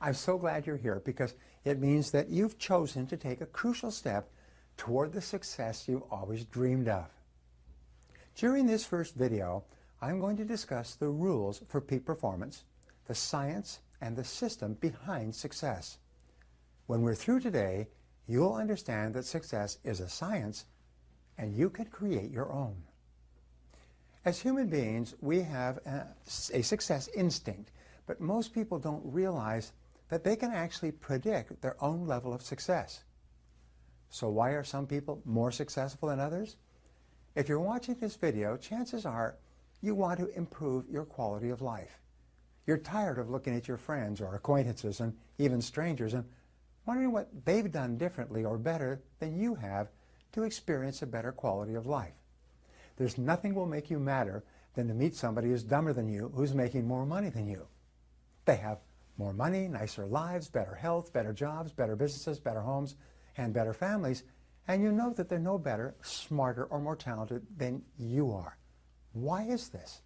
I'm so glad you're here because it means that you've chosen to take a crucial step toward the success you've always dreamed of. During this first video, I'm going to discuss the rules for peak performance, the science, and the system behind success. When we're through today, you'll understand that success is a science and you can create your own. As human beings, we have a success instinct, but most people don't realize that they can actually predict their own level of success. So why are some people more successful than others? If you're watching this video, chances are you want to improve your quality of life. You're tired of looking at your friends or acquaintances and even strangers and wondering what they've done differently or better than you have to experience a better quality of life. There's nothing will make you madder than to meet somebody who's dumber than you, who's making more money than you. They have more money, nicer lives, better health, better jobs, better businesses, better homes, and better families, and you know that they're no better, smarter, or more talented than you are. Why is this?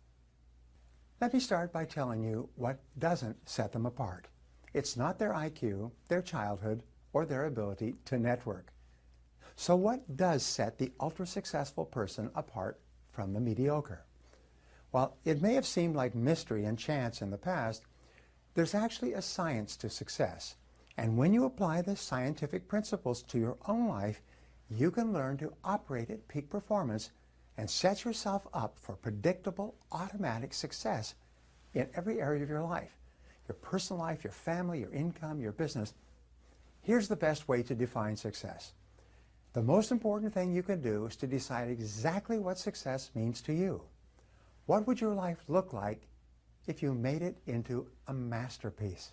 Let me start by telling you what doesn't set them apart. It's not their IQ, their childhood, or their ability to network. So what does set the ultra-successful person apart from the mediocre? While it may have seemed like mystery and chance in the past, there's actually a science to success. And when you apply the scientific principles to your own life, you can learn to operate at peak performance and set yourself up for predictable, automatic success in every area of your life. Your personal life, your family, your income, your business. Here's the best way to define success. The most important thing you can do is to decide exactly what success means to you. What would your life look like if you made it into a masterpiece?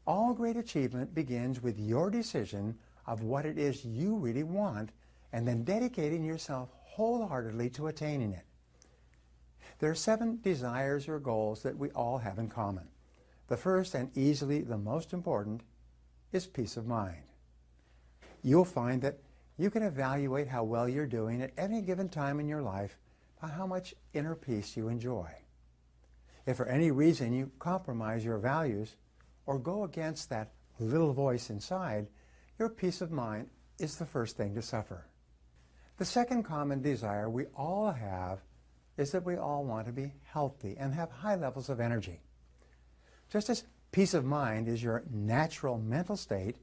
All great achievement begins with your decision of what it is you really want and then dedicating yourself wholeheartedly to attaining it. There are 7 desires or goals that we all have in common. The first and easily the most important is peace of mind. You'll find that you can evaluate how well you're doing at any given time in your life by how much inner peace you enjoy. If for any reason you compromise your values or go against that little voice inside, your peace of mind is the first thing to suffer. The second common desire we all have is that we all want to be healthy and have high levels of energy. Just as peace of mind is your natural mental state,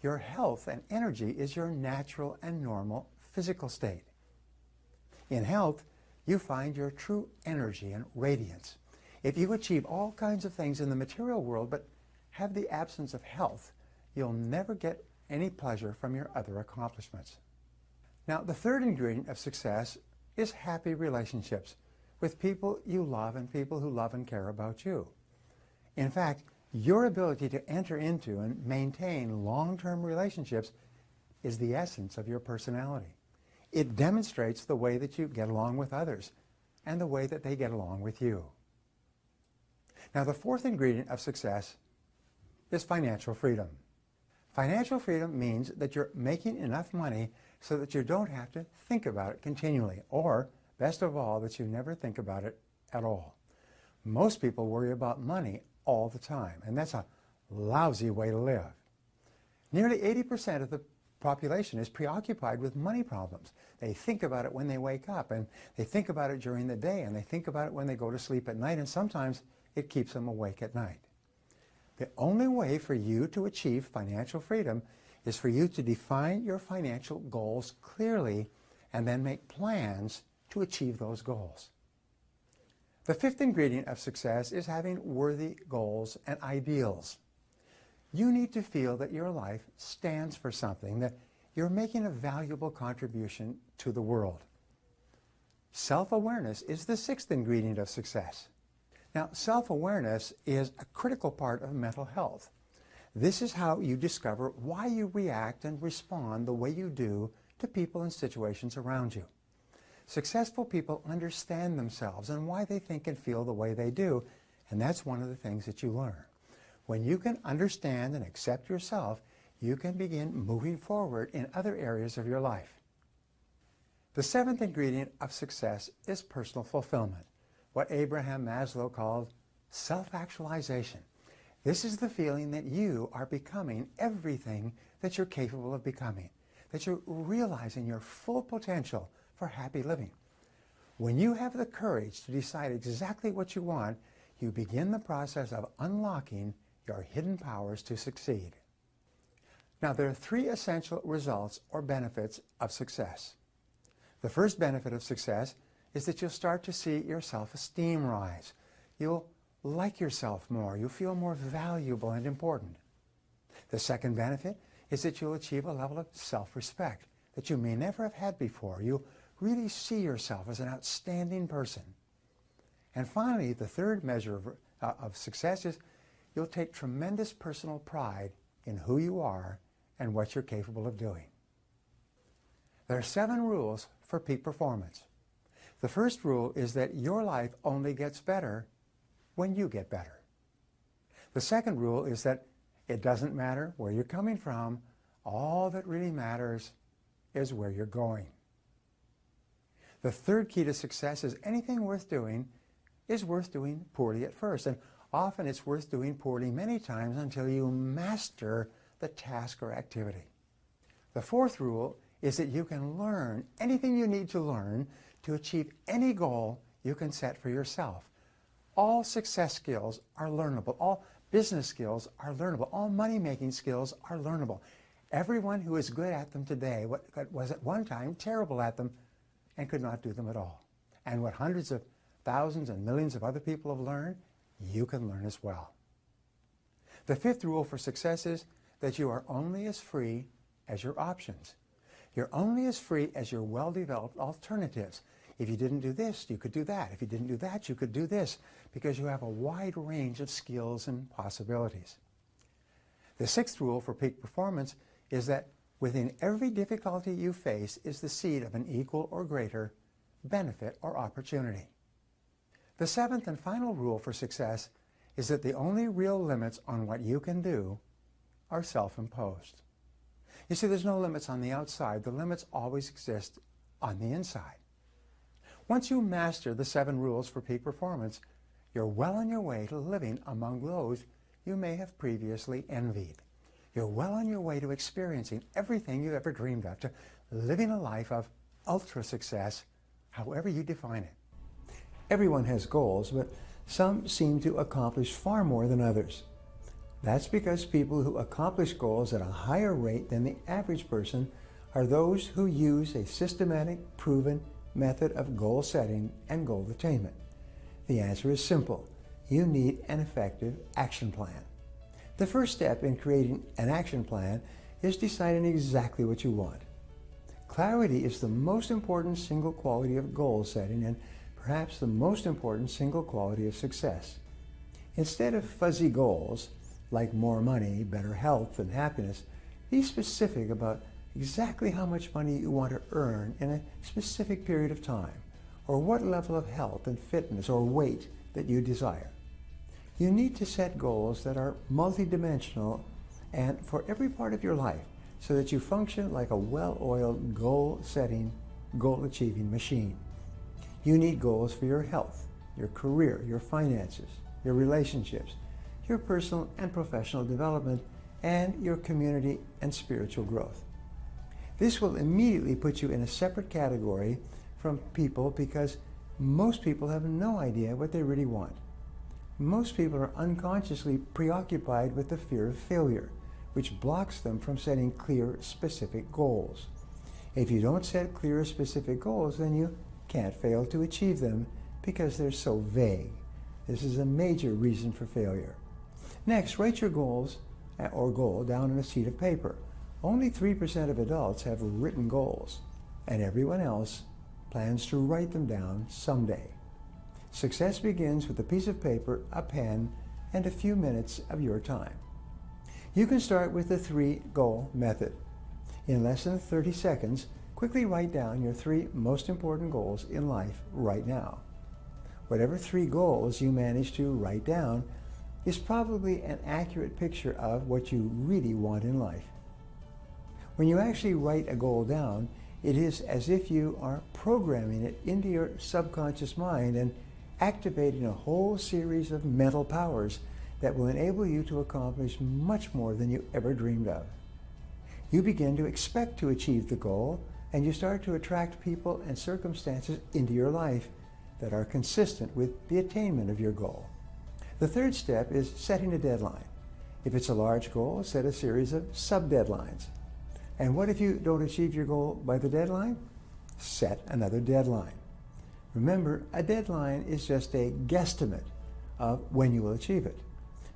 your health and energy is your natural and normal physical state. In health, you find your true energy and radiance. If you achieve all kinds of things in the material world but have the absence of health, you'll never get any pleasure from your other accomplishments. Now, the third ingredient of success is happy relationships with people you love and people who love and care about you. In fact, your ability to enter into and maintain long-term relationships is the essence of your personality. It demonstrates the way that you get along with others and the way that they get along with you. Now, the fourth ingredient of success is financial freedom. Financial freedom means that you're making enough money so that you don't have to think about it continually, or, best of all, that you never think about it at all. Most people worry about money all the time, and that's a lousy way to live. Nearly 80% of the population is preoccupied with money problems. They think about it when they wake up, and they think about it during the day, and they think about it when they go to sleep at night, and sometimes it keeps them awake at night. The only way for you to achieve financial freedom is for you to define your financial goals clearly and then make plans to achieve those goals. The fifth ingredient of success is having worthy goals and ideals. You need to feel that your life stands for something, that you're making a valuable contribution to the world. Self-awareness is the sixth ingredient of success. Now, self-awareness is a critical part of mental health. This is how you discover why you react and respond the way you do to people and situations around you. Successful people understand themselves and why they think and feel the way they do, and that's one of the things that you learn. When you can understand and accept yourself, you can begin moving forward in other areas of your life. The seventh ingredient of success is personal fulfillment, what Abraham Maslow called self-actualization. This is the feeling that you are becoming everything that you're capable of becoming, that you're realizing your full potential for happy living. When you have the courage to decide exactly what you want, you begin the process of unlocking your hidden powers to succeed. Now, there are three essential results or benefits of success. The first benefit of success is that you'll start to see your self-esteem rise. You'll like yourself more. You'll feel more valuable and important. The second benefit is that you'll achieve a level of self-respect that you may never have had before. You'll really see yourself as an outstanding person. And finally, the third measure of success is you'll take tremendous personal pride in who you are and what you're capable of doing. There are 7 rules for peak performance. The first rule is that your life only gets better when you get better. The second rule is that it doesn't matter where you're coming from. All that really matters is where you're going. The third key to success is anything worth doing is worth doing poorly at first. And often it's worth doing poorly many times until you master the task or activity. The fourth rule is that you can learn anything you need to learn to achieve any goal you can set for yourself. All success skills are learnable. All business skills are learnable. All money-making skills are learnable. Everyone who is good at them today was at one time terrible at them and could not do them at all. And what hundreds of thousands and millions of other people have learned, you can learn as well. The fifth rule for success is that you are only as free as your options. You're only as free as your well-developed alternatives. If you didn't do this, you could do that. If you didn't do that, you could do this, because you have a wide range of skills and possibilities. The sixth rule for peak performance is that within every difficulty you face is the seed of an equal or greater benefit or opportunity. The seventh and final rule for success is that the only real limits on what you can do are self-imposed. You see, there's no limits on the outside. The limits always exist on the inside. Once you master the 7 rules for peak performance, you're well on your way to living among those you may have previously envied. You're well on your way to experiencing everything you ever dreamed of, to living a life of ultra success, however you define it. Everyone has goals, but some seem to accomplish far more than others. That's because people who accomplish goals at a higher rate than the average person are those who use a systematic, proven method of goal setting and goal attainment. The answer is simple. You need an effective action plan. The first step in creating an action plan is deciding exactly what you want. Clarity is the most important single quality of goal setting and perhaps the most important single quality of success. Instead of fuzzy goals, like more money, better health, and happiness, be specific about exactly how much money you want to earn in a specific period of time, or what level of health and fitness or weight that you desire. You need to set goals that are multidimensional and for every part of your life so that you function like a well-oiled goal-setting, goal-achieving machine. You need goals for your health, your career, your finances, your relationships, your personal and professional development, and your community and spiritual growth. This will immediately put you in a separate category from people because most people have no idea what they really want. Most people are unconsciously preoccupied with the fear of failure, which blocks them from setting clear, specific goals. If you don't set clear, specific goals, then you can't fail to achieve them because they're so vague. This is a major reason for failure. Next, write your goals or goal down on a sheet of paper. Only 3% of adults have written goals, and everyone else plans to write them down someday. Success begins with a piece of paper, a pen, and a few minutes of your time. You can start with the 3-goal method. In less than 30 seconds, quickly write down your 3 most important goals in life right now. Whatever 3 goals you manage to write down is probably an accurate picture of what you really want in life. When you actually write a goal down, it is as if you are programming it into your subconscious mind and activating a whole series of mental powers that will enable you to accomplish much more than you ever dreamed of. You begin to expect to achieve the goal, and you start to attract people and circumstances into your life that are consistent with the attainment of your goal. The third step is setting a deadline. If it's a large goal, set a series of sub-deadlines. And what if you don't achieve your goal by the deadline? Set another deadline. Remember, a deadline is just a guesstimate of when you will achieve it.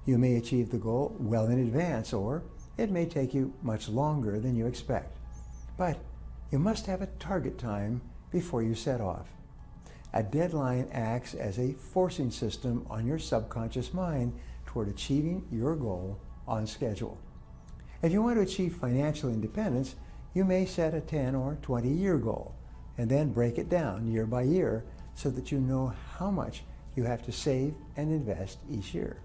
You may achieve the goal well in advance, or it may take you much longer than you expect. But you must have a target time before you set off. A deadline acts as a forcing system on your subconscious mind toward achieving your goal on schedule. If you want to achieve financial independence, you may set a 10 or 20-year goal and then break it down year by year so that you know how much you have to save and invest each year.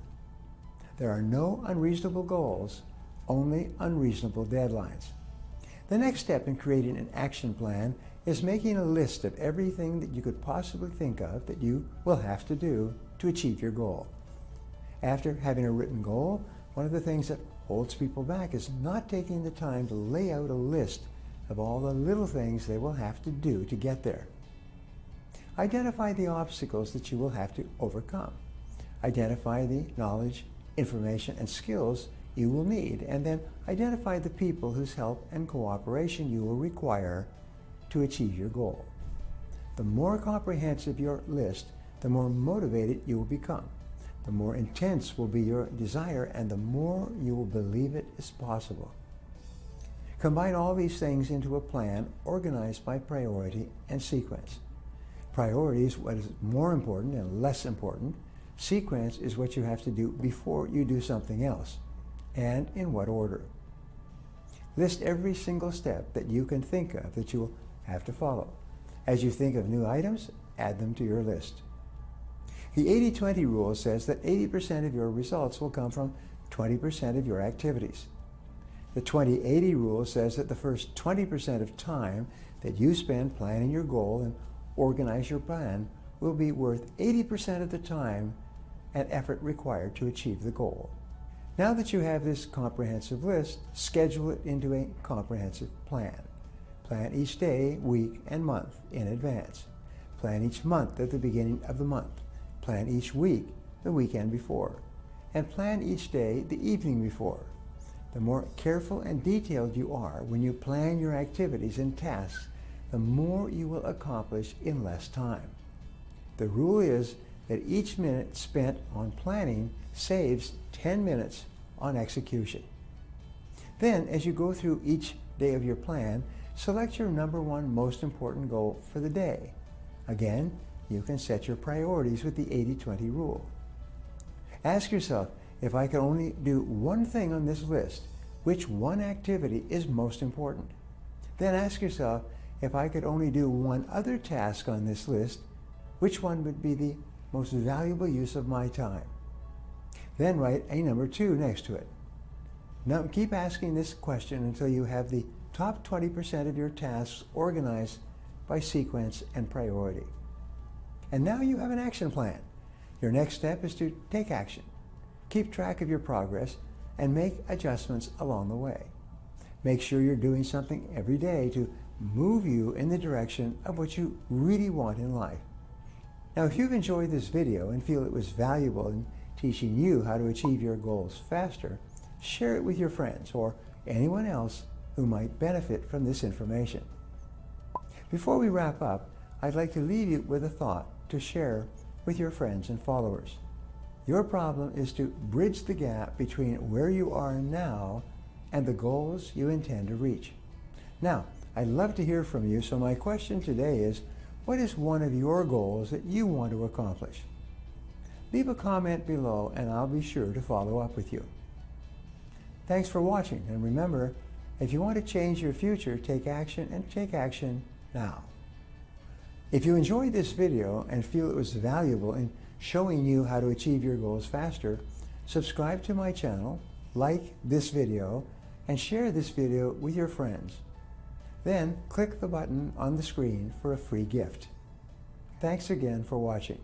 There are no unreasonable goals, only unreasonable deadlines. The next step in creating an action plan is making a list of everything that you could possibly think of that you will have to do to achieve your goal. After having a written goal, one of the things that holds people back is not taking the time to lay out a list of all the little things they will have to do to get there. Identify the obstacles that you will have to overcome. Identify the knowledge, information, and skills you will need, and then identify the people whose help and cooperation you will require to achieve your goal. The more comprehensive your list, the more motivated you will become. The more intense will be your desire, and the more you will believe it is possible. Combine all these things into a plan organized by priority and sequence. Priority is what is more important and less important. Sequence is what you have to do before you do something else, and in what order. List every single step that you can think of that you will have to follow. As you think of new items, add them to your list. The 80-20 rule says that 80% of your results will come from 20% of your activities. The 20-80 rule says that the first 20% of time that you spend planning your goal and organize your plan will be worth 80% of the time and effort required to achieve the goal. Now that you have this comprehensive list, schedule it into a comprehensive plan. Plan each day, week, and month in advance. Plan each month at the beginning of the month. Plan each week the weekend before. And plan each day the evening before. The more careful and detailed you are when you plan your activities and tasks, the more you will accomplish in less time. The rule is that each minute spent on planning saves 10 minutes on execution. Then, as you go through each day of your plan, select your number one most important goal for the day. Again, you can set your priorities with the 80-20 rule. Ask yourself, if I could only do one thing on this list, which one activity is most important? Then ask yourself, if I could only do one other task on this list, which one would be the most valuable use of my time? Then write a number 2 next to it. Now keep asking this question until you have the top 20% of your tasks organized by sequence and priority. And now you have an action plan. Your next step is to take action. Keep track of your progress and make adjustments along the way. Make sure you're doing something every day to move you in the direction of what you really want in life. Now, if you've enjoyed this video and feel it was valuable in teaching you how to achieve your goals faster, share it with your friends or anyone else who might benefit from this information. Before we wrap up, I'd like to leave you with a thought to share with your friends and followers. Your problem is to bridge the gap between where you are now and the goals you intend to reach. Now, I'd love to hear from you, so my question today is, what is one of your goals that you want to accomplish? Leave a comment below and I'll be sure to follow up with you. Thanks for watching, and remember, if you want to change your future, take action, and take action now. If you enjoyed this video and feel it was valuable in showing you how to achieve your goals faster, subscribe to my channel, like this video, and share this video with your friends. Then click the button on the screen for a free gift. Thanks again for watching.